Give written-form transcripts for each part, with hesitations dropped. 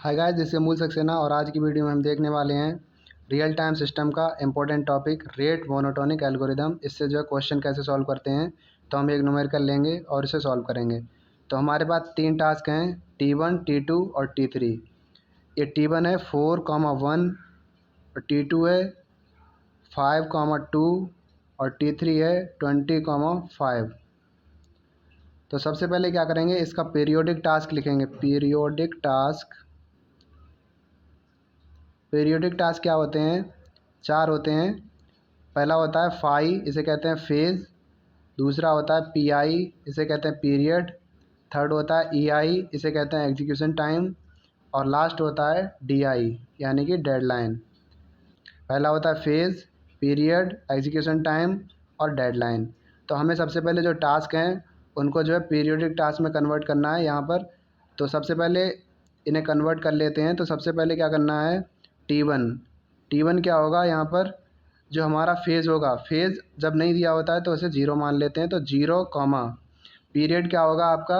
Hi guys, this is मूल सक्सेना और आज की वीडियो में हम देखने वाले हैं रियल टाइम सिस्टम का important topic rate monotonic algorithm. इससे जो है क्वेश्चन कैसे सॉल्व करते हैं। तो हम एक न्यूमेरिकल लेंगे और इसे सॉल्व करेंगे। तो हमारे पास 3 टास्क हैं, T1, T2 और T3। ये T1 है 4,1 और T2 है 5,2 और T3 है 20,5। तो सबसे पहले क्या करेंगे, इसका पीरियोडिक टास्क लिखेंगे। पीरियोडिक टास्क क्या होते हैं? 4 होते हैं। पहला होता है फाई, इसे कहते हैं फेज़। दूसरा होता है पीआई, इसे कहते हैं पीरियड। थर्ड होता है ईआई, इसे कहते हैं एग्जीक्यूशन टाइम। और लास्ट होता है डीआई यानी कि डेडलाइन। पहला होता है फेज़, पीरियड, एग्जीक्यूशन टाइम और डेडलाइन। तो हमें सबसे पहले जो टास्क हैं उनको जो है पीरियोडिक टास्क में कन्वर्ट करना है यहाँ पर। तो सबसे पहले इन्हें कन्वर्ट कर लेते हैं। तो सबसे पहले क्या करना है, T1 क्या होगा यहाँ पर, जो हमारा फेज़ होगा। फेज़ जब नहीं दिया होता है तो उसे 0 मान लेते हैं। तो 0, पीरियड क्या होगा आपका,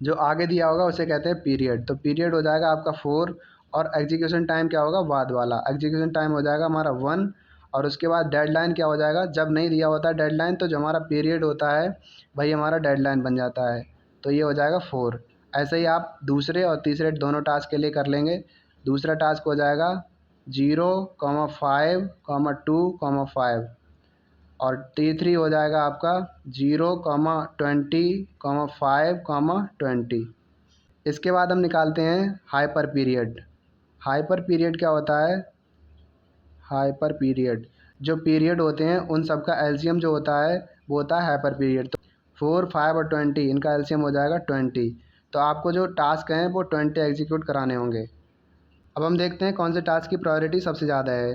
जो आगे दिया होगा उसे कहते हैं पीरियड। तो पीरियड हो जाएगा आपका 4 और एग्जीक्यूशन टाइम क्या होगा, बाद वाला एग्जीक्यूशन टाइम हो जाएगा हमारा 1। और उसके बाद डेडलाइन क्या हो जाएगा, जब नहीं दिया होता है डेडलाइन तो जो हमारा पीरियड होता है भाई हमारा डेडलाइन बन जाता है। तो ये हो जाएगा 4। ऐसे ही आप दूसरे और तीसरे दोनों टास्क के लिए कर लेंगे। दूसरा टास्क हो जाएगा 0, 5, 2, 5 और T3 हो जाएगा आपका 0, 20, 5, 20। इसके बाद हम निकालते हैं हाइपर पीरियड। हाइपर पीरियड क्या होता है? हाइपर पीरियड जो पीरियड होते हैं उन सब का एलसीएम जो होता है वो होता है हाइपर पीरियड। तो 4, 5 और 20 इनका एलसीएम हो जाएगा 20। तो आपको जो टास्क हैं वो 20 एग्जीक्यूट कराने होंगे। अब हम देखते हैं कौन से टास्क की प्रायोरिटी सबसे ज़्यादा है।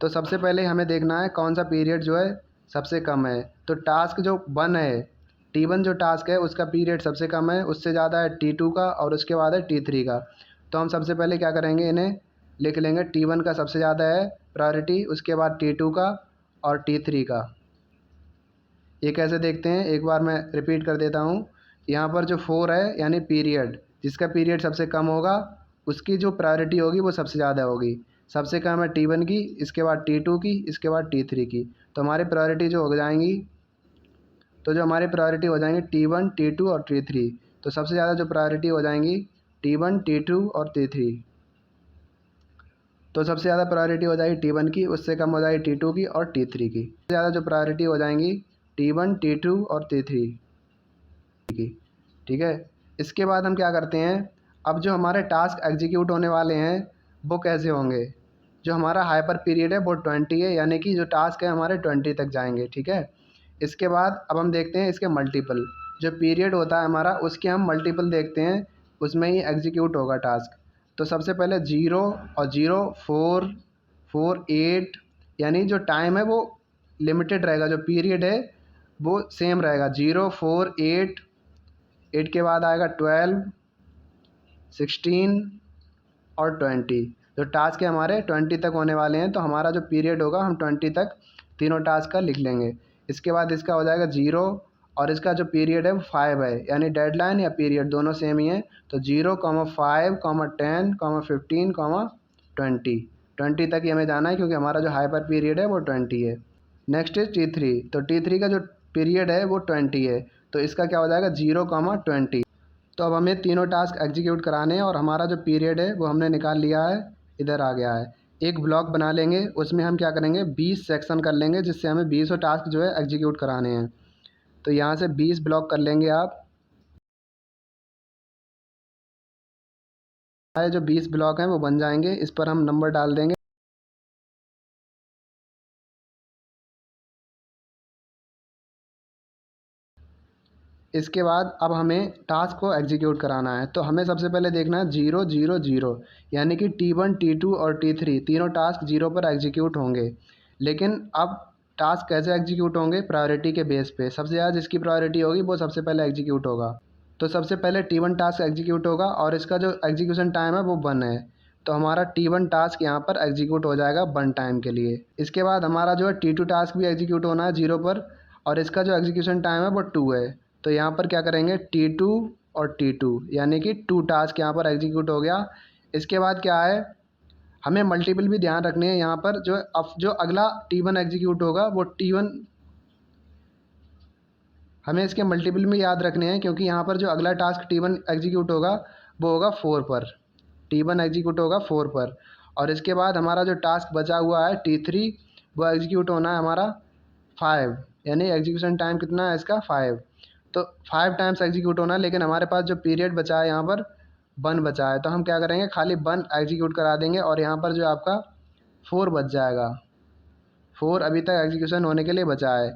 तो सबसे पहले हमें देखना है कौन सा पीरियड जो है सबसे कम है। तो टास्क जो 1 है, T1 जो टास्क है उसका पीरियड सबसे कम है, उससे ज़्यादा है T2 का और उसके बाद है T3 का। तो हम सबसे पहले क्या करेंगे, इन्हें लिख लेंगे। T1 का सबसे ज़्यादा है प्रायोरिटी, उसके बाद T2 का और T3 का। ये कैसे देखते हैं, एक बार मैं रिपीट कर देता हूँ। यहाँ पर जो 4 है यानी पीरियड, जिसका पीरियड सबसे कम होगा उसकी जो प्रायोरिटी होगी वो सबसे ज़्यादा होगी। सबसे कम है T1 की, इसके बाद T2 की, इसके बाद T3 की। तो हमारी प्रायोरिटी जो हो जाएंगी, तो जो हमारी प्रायोरिटी हो जाएंगी T1, T2 और T3। तो सबसे ज़्यादा जो प्रायोरिटी हो जाएंगी T1, T2 और T3। तो सबसे ज़्यादा प्रायोरिटी हो जाएगी T1 की, उससे कम हो जाएगी T2 की और T3 की। सबसे ज़्यादा जो प्रायोरिटी हो जाएंगी T1, T2 और T3 की। ठीक है, इसके बाद हम क्या करते हैं, अब जो हमारे टास्क एग्जीक्यूट होने वाले हैं वो कैसे होंगे। जो हमारा हाइपर पीरियड है वो 20 है, यानी कि जो टास्क है हमारे 20 तक जाएंगे। ठीक है, इसके बाद अब हम देखते हैं इसके मल्टीपल। जो पीरियड होता है हमारा उसके हम मल्टीपल देखते हैं, उसमें ही एग्जीक्यूट होगा टास्क। तो सबसे पहले 0 और 0, 4, 4, 8 यानी जो टाइम है वो लिमिटेड रहेगा, जो पीरियड है वो सेम रहेगा। 0, 4, 8 के बाद आएगा 12, 16 और 20। जो टास्क है हमारे 20 तक होने वाले हैं, तो हमारा जो पीरियड होगा हम 20 तक तीनों टास्क का लिख लेंगे। इसके बाद इसका हो जाएगा 0 और इसका जो पीरियड है वो 5 है, यानी डेडलाइन या पीरियड दोनों सेम ही है। तो 0, 5, 10, 15, 20 तक ही हमें जाना है, क्योंकि हमारा जो हाइपर पीरियड है वो 20 है। Next is T3। तो T3 का जो पीरियड है वो 20 है, तो इसका क्या हो जाएगा 0, 20। तो अब हमें तीनों टास्क एग्जीक्यूट कराने हैं और हमारा जो पीरियड है वो हमने निकाल लिया है, इधर आ गया है। एक ब्लॉक बना लेंगे, उसमें हम क्या करेंगे 20 सेक्शन कर लेंगे, जिससे हमें 20 टास्क जो है एग्जीक्यूट कराने हैं। तो यहाँ से 20 ब्लॉक कर लेंगे आप। हमारे जो 20 ब्लॉक हैं वो बन जाएंगे, इस पर हम नंबर डाल देंगे। इसके बाद अब हमें टास्क को एग्जीक्यूट कराना है। तो हमें सबसे पहले देखना है 0, 0, 0, यानी कि T1, T2 और T3 तीनों टास्क 0 पर एग्जीक्यूट होंगे। लेकिन अब टास्क कैसे एग्जीक्यूट होंगे, प्रायोरिटी के बेस पे। सबसे ज़्यादा जिसकी प्रायोरिटी होगी वो सबसे पहले एग्जीक्यूट होगा। तो सबसे पहले T1 टास्क एग्जीक्यूट होगा और इसका जो एग्जीक्यूशन टाइम है वो 1 है। तो हमारा T1 टास्क यहाँ पर एग्जीक्यूट हो जाएगा 1 टाइम के लिए। इसके बाद हमारा जो है T2 टास्क भी एग्जीक्यूट होना है 0 पर, और इसका जो एग्जीक्यूशन टाइम है वो 2 है। तो यहाँ पर क्या करेंगे T2 और T2, यानी कि 2 टास्क यहाँ पर एग्जीक्यूट हो गया। इसके बाद क्या है, हमें मल्टीपल भी ध्यान रखने हैं यहाँ पर। जो अगला T1 एग्जीक्यूट होगा वो T1, हमें इसके मल्टीपल में याद रखने हैं, क्योंकि यहाँ पर जो अगला टास्क T1 एग्जीक्यूट होगा वो होगा 4 पर। T1 एग्जीक्यूट होगा 4 पर, और इसके बाद हमारा जो टास्क बचा हुआ है T3, वो एग्जीक्यूट होना है हमारा 5, यानी एग्जीक्यूशन टाइम कितना है इसका 5। तो 5 टाइम्स एग्जीक्यूट होना है, लेकिन हमारे पास जो पीरियड बचा है यहाँ पर 1 बचा है, तो हम क्या करेंगे, खाली 1 एग्जीक्यूट करा देंगे और यहाँ पर जो आपका 4 बच जाएगा। 4 अभी तक एग्जीक्यूशन होने के लिए बचा है,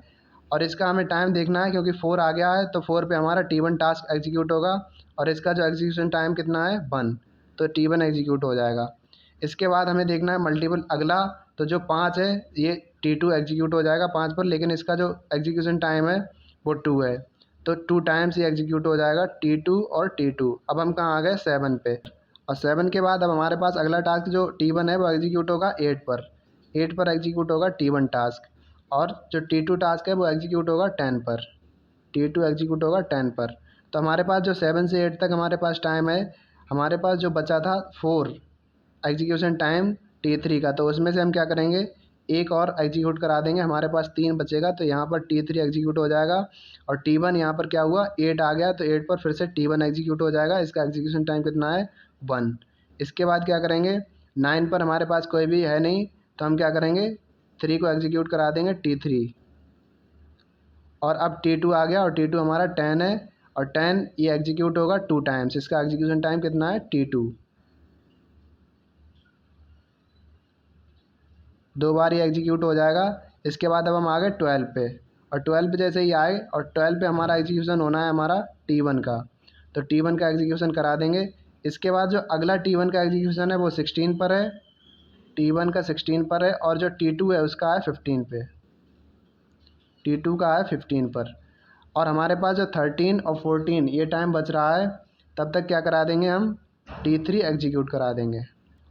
और इसका हमें टाइम देखना है, क्योंकि 4 आ गया है तो 4 पे हमारा T1 टास्क एग्जीक्यूट होगा, और इसका जो एग्जीक्यूशन टाइम कितना है 1, तो T1 एग्जीक्यूट हो जाएगा। इसके बाद हमें देखना है मल्टीपल अगला, तो जो 5 है ये T2 एग्जीक्यूट हो जाएगा 5 पर, लेकिन इसका जो एग्जीक्यूशन टाइम है वो 2 है, तो 2 टाइम्स ये एग्जीक्यूट हो जाएगा T2 और T2। अब हम कहाँ आ गए 7 पे, और 7 के बाद अब हमारे पास अगला टास्क जो T1 है वो एग्जीक्यूट होगा 8 पर। 8 पर एग्जीक्यूट होगा T1 टास्क, और जो T2 टास्क है वो एग्जीक्यूट होगा 10 पर। T2 एग्जीक्यूट होगा 10 पर। तो हमारे पास जो 7 से 8 तक हमारे पास टाइम है, हमारे पास जो बचा था 4 एग्जीक्यूशन टाइम T3 का, तो उसमें से हम क्या करेंगे, एक और एग्जीक्यूट करा देंगे, हमारे पास 3 बचेगा, तो यहाँ पर T3 एग्जीक्यूट हो जाएगा, और T1 यहाँ पर क्या हुआ 8 आ गया, तो 8 पर फिर से T1 एग्जीक्यूट हो जाएगा। इसका एग्जीक्यूशन टाइम कितना है 1। इसके बाद क्या करेंगे, 9 पर हमारे पास कोई भी है नहीं, तो हम क्या करेंगे 3 को एग्जीक्यूट करा देंगे T3, और अब T2 आ गया, और T2 हमारा 10 है, और 10 ये एग्जीक्यूट होगा 2 टाइम्स। इसका एग्जीक्यूशन टाइम कितना है T2, 2 बार ये एग्जीक्यूट हो जाएगा। इसके बाद अब हम आ गए 12 पे, और 12 पे जैसे ही आए, और 12 पे हमारा एग्जीक्यूशन होना है हमारा T1 का, तो T1 का एग्जीक्यूशन करा देंगे। इसके बाद जो अगला T1 का एग्जीक्यूशन है वो 16 पर है, T1 का 16 पर है, और जो T2 है उसका है 15 पे। T2 का है 15 पर, और हमारे पास जो 13 और 14 ये टाइम बच रहा है, तब तक क्या करा देंगे हम T3 एग्जीक्यूट करा देंगे,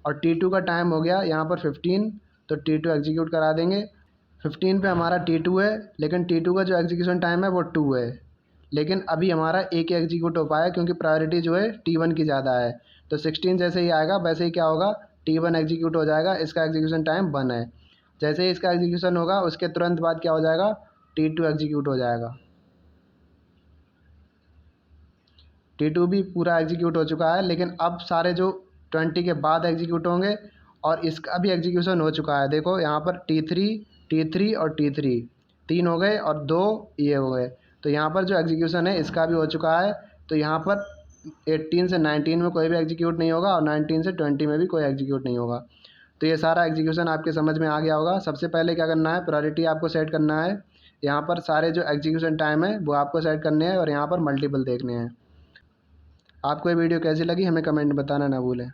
और T2 का टाइम हो गया यहाँ पर 15, तो T2 एग्जीक्यूट करा देंगे। 15 पे हमारा T2 है, लेकिन T2 का जो एग्जीक्यूशन टाइम है वो 2 है, लेकिन अभी हमारा एक ही एग्जीक्यूट हो पाया, क्योंकि प्रायोरिटी जो है T1 की ज़्यादा है। तो 16 जैसे ही आएगा वैसे ही क्या होगा, T1 एग्जीक्यूट हो जाएगा, इसका एग्जीक्यूशन टाइम 1 है। जैसे ही इसका एग्जीक्यूशन होगा उसके तुरंत बाद क्या हो जाएगा, T2 एग्जीक्यूट हो जाएगा। T2 भी पूरा एग्जीक्यूट हो चुका है, लेकिन अब सारे जो 20 के बाद एग्जीक्यूट होंगे, और इसका भी एग्जीक्यूशन हो चुका है। देखो यहाँ पर T3 और T3 3 हो गए, और 2 ये हो गए, तो यहाँ पर जो एग्जीक्यूशन है इसका भी हो चुका है। तो यहाँ पर 18 से 19 में कोई भी एग्जीक्यूट नहीं होगा, और 19 से 20 में भी कोई एग्जीक्यूट नहीं होगा। तो ये सारा एग्जीक्यूशन आपके समझ में आ गया होगा। सबसे पहले क्या करना है, प्रायोरिटी आपको सेट करना है। यहाँ पर सारे जो एग्जीक्यूशन टाइम है वो आपको सेट करने हैं, और यहाँ पर मल्टीपल देखने हैं। आपको ये वीडियो कैसी लगी हमें कमेंट में बताना ना भूलें।